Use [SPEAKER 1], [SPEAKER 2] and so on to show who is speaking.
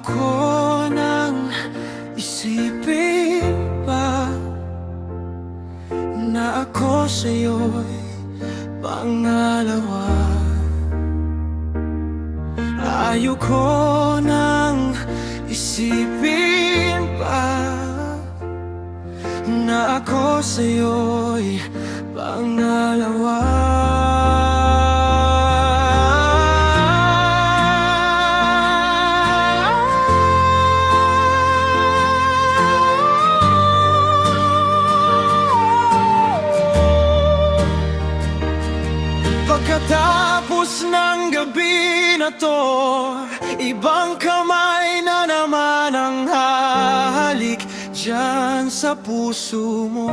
[SPEAKER 1] Ayoko nang isipin pa na ako sa'yo'y pangalawa. Ayoko nang isipin pa na ako sa'yo'y pangalawa. Pagkatapos ng gabi na to, ibang kamay na naman ang hahalik dyan sa puso mo.